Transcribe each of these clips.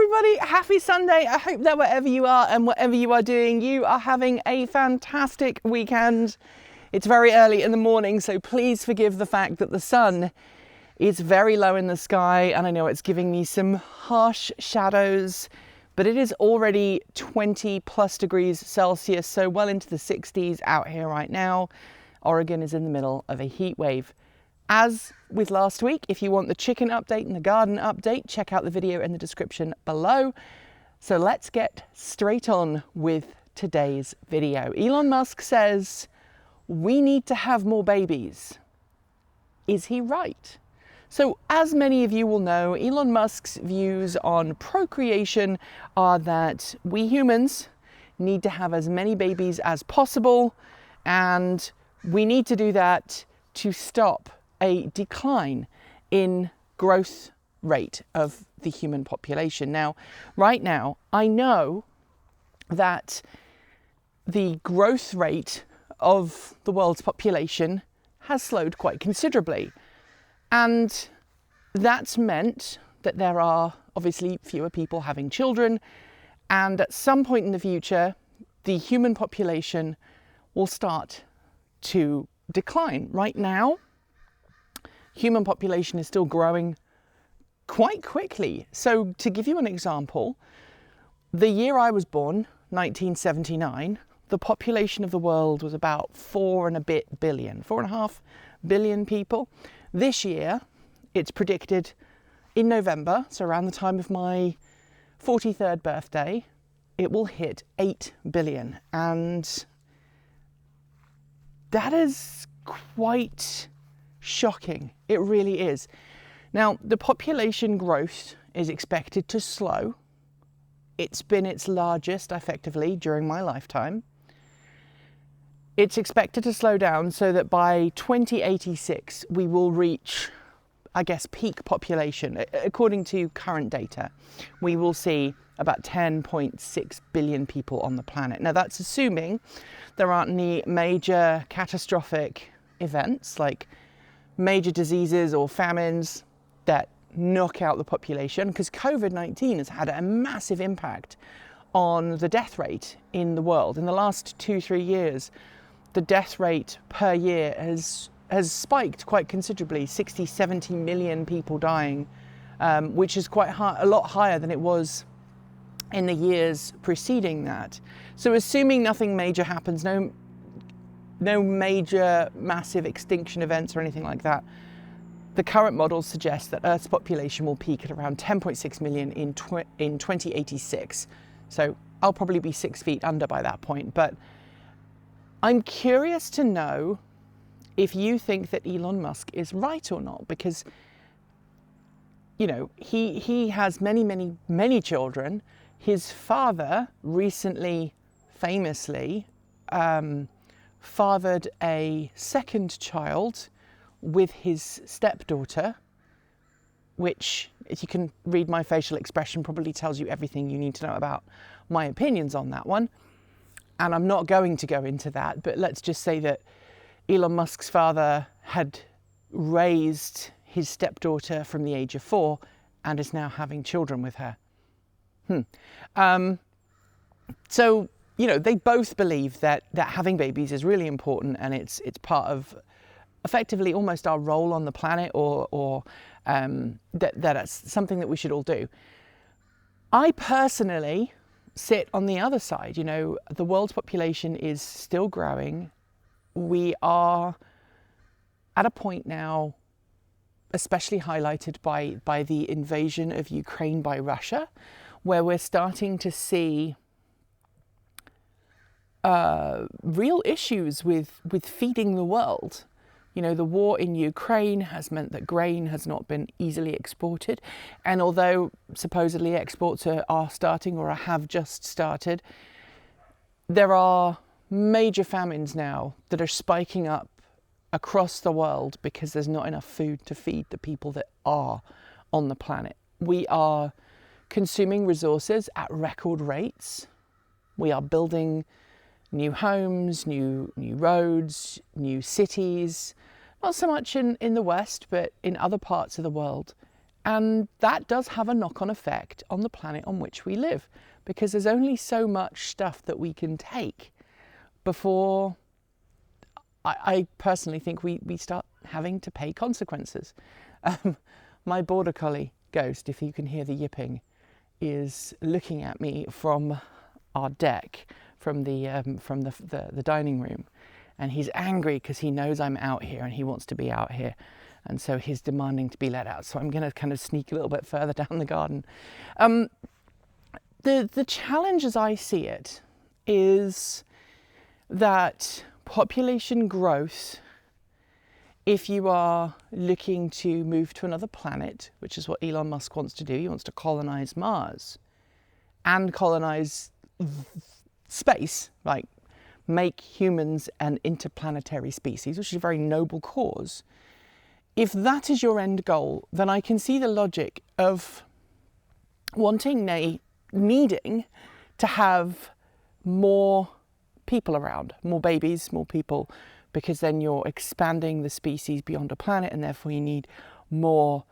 everybody, happy Sunday. I hope that wherever you are and whatever you are doing, you are having a fantastic weekend. It's very early in the morning, so please forgive the fact that the sun is very low in the sky, and I know it's giving me some harsh shadows, but it is already 20 plus degrees Celsius, so well into the 60s out here right now. Oregon is in the middle of a heat wave. As with last week, if you want the chicken update and the garden update, check out the video in the description below. So let's get straight on with today's video. Elon Musk says we need to have more babies. Is he right? So as many of you will know, Elon Musk's views on procreation are that we humans need to have as many babies as possible, and we need to do that to stop a decline in growth rate of the human population. Now, right now, I know that the growth rate of the world's population has slowed quite considerably. And that's meant that there are obviously fewer people having children. And at some point in the future, the human population will start to decline. Right now, human population is still growing quite quickly. So to give you an example, the year I was born, 1979, the population of the world was about 4.5 billion people. This year, it's predicted in November, so around the time of my 43rd birthday, it will hit 8 billion. And that is quite shocking. It really is. Now, the population growth is expected to slow. It's been its largest, effectively, during my lifetime. It's expected to slow down so that by 2086, we will reach, I guess, peak population. According to current data, we will see about 10.6 billion people on the planet. Now, that's assuming there aren't any major catastrophic events like major diseases or famines that knock out the population, because COVID-19 has had a massive impact on the death rate in the world. In the last 2-3 years, the death rate per year has spiked quite considerably, 60-70 million people dying, which is quite high, a lot higher than it was in the years preceding that. So assuming nothing major happens, no major massive extinction events or anything like that, the current models suggest that Earth's population will peak at around 10.6 million in 2086. So I'll probably be 6 feet under by that point. But I'm curious to know if you think that Elon Musk is right or not, because, you know, he has many children. His father recently, famously, fathered a second child with his stepdaughter, which, if you can read my facial expression, probably tells you everything you need to know about my opinions on that one. And I'm not going to go into that, but let's just say that Elon Musk's father had raised his stepdaughter from the age of 4 and is now having children with her. So, you know, they both believe that having babies is really important, and it's part of effectively almost our role on the planet, or that's something that we should all do. I personally sit on the other side. You know, the world's population is still growing. We are at a point now, especially highlighted by the invasion of Ukraine by Russia, where we're starting to see real issues with feeding the world. You know, the war in Ukraine has meant that grain has not been easily exported. And although supposedly exports are starting or have just started, there are major famines now that are spiking up across the world because there's not enough food to feed the people that are on the planet. We are consuming resources at record rates. We are building new homes, new roads, new cities, not so much in the West, but in other parts of the world. And that does have a knock-on effect on the planet on which we live, because there's only so much stuff that we can take before I personally think we start having to pay consequences. My border collie, Ghost, if you can hear the yipping, is looking at me from our deck, from the dining room, and he's angry because he knows I'm out here and he wants to be out here, and so he's demanding to be let out. So I'm going to kind of sneak a little bit further down the garden. The challenge as I see it is that population growth, if you are looking to move to another planet, which is what Elon Musk wants to do, he wants to colonize Mars and colonize space, like make humans an interplanetary species, which is a very noble cause. If that is your end goal, then I can see the logic of needing to have more people around, more babies, more people, because then you're expanding the species beyond a planet, and therefore you need more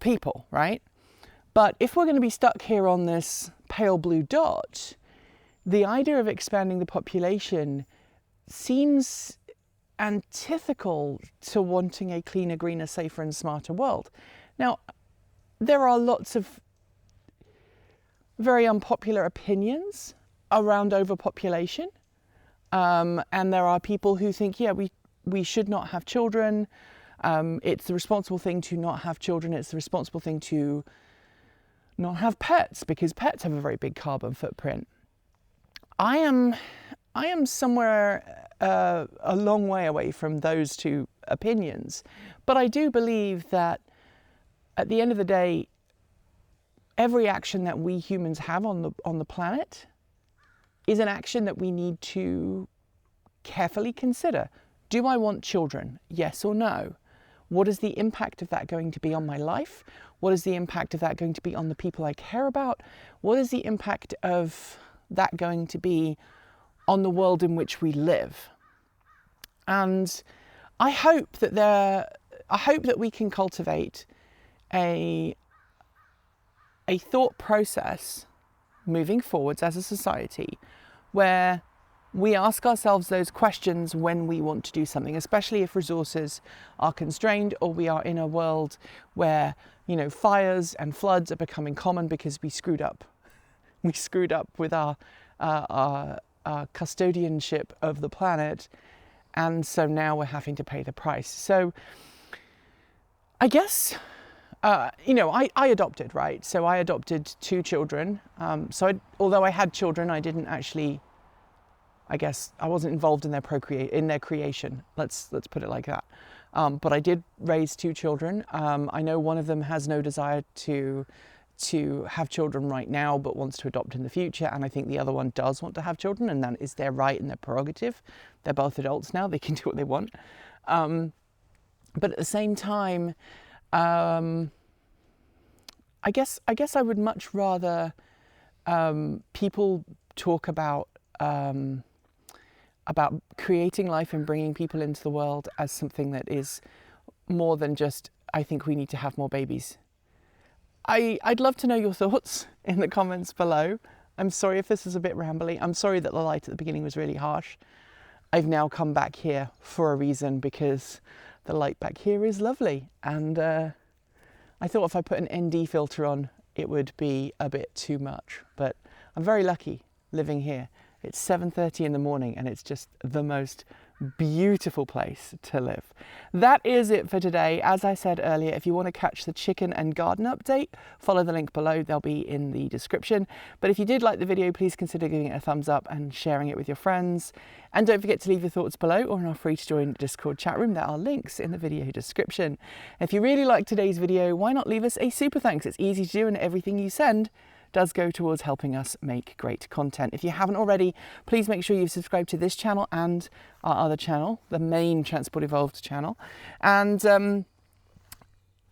people, right? But if we're going to be stuck here on this pale blue dot, the idea of expanding the population seems antithetical to wanting a cleaner, greener, safer and smarter world. Now, there are lots of very unpopular opinions around overpopulation. And there are people who think, yeah, we should not have children. It's the responsible thing to not have children. It's the responsible thing to not have pets, because pets have a very big carbon footprint. I am somewhere a long way away from those two opinions, but I do believe that at the end of the day, every action that we humans have on the planet is an action that we need to carefully consider. Do I want children? Yes or no? What is the impact of that going to be on my life? What is the impact of that going to be on the people I care about? What is the impact of that going to be on the world in which we live? And I hope that we can cultivate a thought process moving forwards as a society where we ask ourselves those questions when we want to do something, especially if resources are constrained, or we are in a world where, fires and floods are becoming common because we screwed up with our custodianship of the planet, and so now we're having to pay the price. So I guess I adopted, right? So I adopted 2 children. Although I had children, I didn't actually, I wasn't involved in their creation. Let's put it like that. But I did raise 2 children. I know one of them has no desire to have children right now, but wants to adopt in the future. And I think the other one does want to have children, and that is their right and their prerogative. They're both adults now. They can do what they want. But at the same time, I guess I would much rather people talk about creating life and bringing people into the world as something that is more than just, I think we need to have more babies. I'd love to know your thoughts in the comments below. I'm sorry if this is a bit rambly. I'm sorry that the light at the beginning was really harsh. I've now come back here for a reason, because the light back here is lovely, and I thought if I put an ND filter on, it would be a bit too much, but I'm very lucky living here. It's 7:30 in the morning and it's just the most beautiful place to live. That is it for today. As I said earlier, if you want to catch the chicken and garden update, follow the link below. They'll be in the description. But if you did like the video, please consider giving it a thumbs up and sharing it with your friends. And don't forget to leave your thoughts below or in our free to join Discord chat room. There are links in the video description. If you really liked today's video, why not leave us a super thanks? It's easy to do, and everything you send does go towards helping us make great content. If you haven't already, please make sure you've subscribed to this channel and our other channel, the main Transport Evolved channel, and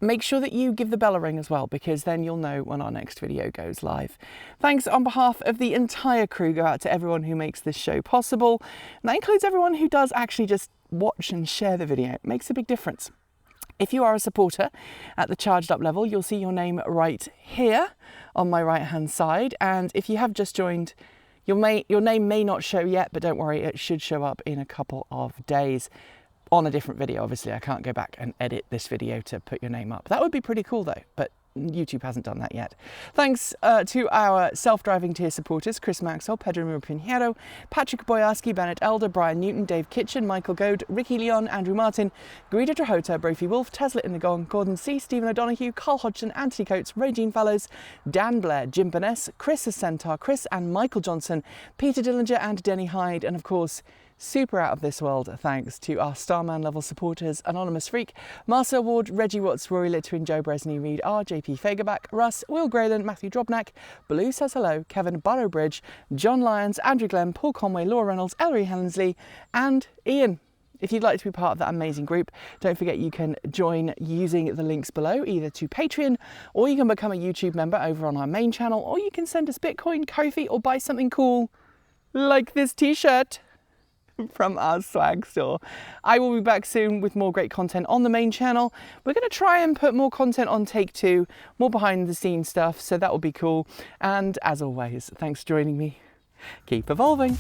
make sure that you give the bell a ring as well, because then you'll know when our next video goes live. Thanks on behalf of the entire crew go out to everyone who makes this show possible, and that includes everyone who does actually just watch and share the video. It makes a big difference. If you are a supporter at the charged up level, you'll see your name right here on my right hand side. And if you have just joined, your name may not show yet, but don't worry, it should show up in a couple of days on a different video. Obviously, I can't go back and edit this video to put your name up. That would be pretty cool though, but YouTube hasn't done that yet. Thanks to our self-driving tier supporters, Chris Maxwell, Pedro Pinheiro, Patrick Boyarski, Bennett Elder, Brian Newton, Dave Kitchen, Michael Goad, Ricky Leon, Andrew Martin, Guido Drahota, Brophy Wolf, Tesla in the Gong, Gordon C, Stephen O'Donoghue, Carl Hodgson, Anthony Coates, Regine Fallows, Dan Blair, Jim Burness, Chris Centaur, Chris and Michael Johnson, Peter Dillinger and Denny Hyde, and of course, super out of this world thanks to our Starman level supporters: Anonymous Freak, Marcel Ward, Reggie Watts, Rory Litwin, Joe Bresney, Reed R, JP Fagerback, Russ, Will Grayland, Matthew Drobnak, Blue Says Hello, Kevin Burrowbridge, John Lyons, Andrew Glenn, Paul Conway, Laura Reynolds, Ellery Hensley and Ian. If you'd like to be part of that amazing group, don't forget you can join using the links below, either to Patreon, or you can become a YouTube member over on our main channel, or you can send us Bitcoin, Ko-fi, or buy something cool like this t-shirt from our swag store. I will be back soon with more great content on the main channel. We're going to try and put more content on Take Two, more behind the scenes stuff, so that will be cool. And as always, thanks for joining me. Keep evolving.